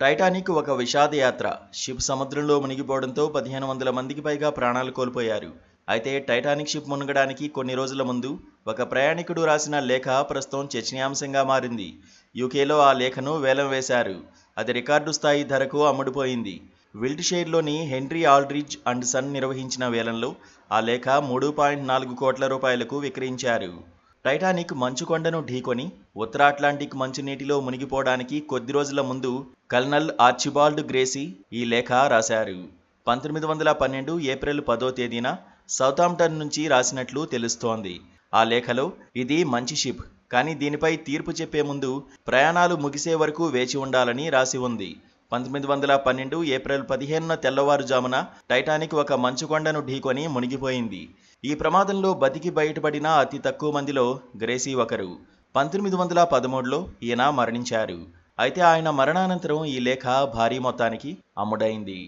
Titanic ఒక విషాదయాత్ర. Ship సముద్రంలో మునిగిపోవడంతో 1500 మందికి పైగా ప్రాణాలు కోల్పోయారు. అయితే టైటానిక్ షిప్ మునగడానికి కొన్ని రోజుల ముందు ఒక ప్రయాణికుడు రాసిన లేఖ ప్రస్తుతం చర్చనీయాంశంగా మారింది. యూకేలో ఆ లేఖను వేలం వేశారు. అది రికార్డు స్థాయి ధరకు అమ్ముడుపోయింది. విల్ట్షైర్లోని హెన్రీ ఆల్డ్రిడ్జ్ అండ్ సన్ నిర్వహించిన వేలంలో ఆ లేఖ 3.4 కోట్ల రూపాయలకు విక్రయించారు. టైటానిక్ మంచుకొండను ఢీకొని ఉత్తర అట్లాంటిక్ మంచునీటిలో మునిగిపోవడానికి కొద్ది రోజుల ముందు కల్నల్ ఆర్చిబాల్డ్ గ్రేసీ ఈ లేఖ రాశారు. 1912 ఏప్రిల్ 10వ తేదీన సౌతాంప్టన్ నుంచి రాసినట్లు తెలుస్తోంది. ఆ లేఖలో ఇది మంచి షిప్, కానీ దీనిపై తీర్పు చెప్పే ముందు ప్రయాణాలు ముగిసే వరకు వేచి ఉండాలని రాసి ఉంది. 1912 ఏప్రిల్ 15న తెల్లవారుజామున టైటానిక్ ఒక మంచుకొండను ఢీకొని మునిగిపోయింది. ఈ ప్రమాదంలో బతికి బయటపడిన అతి తక్కువ మందిలో గ్రేసీ ఒకరు. 1913లో ఈయన మరణించారు. అయితే ఆయన మరణానంతరం ఈ లేఖ భారీ మొత్తానికి అమ్ముడైంది.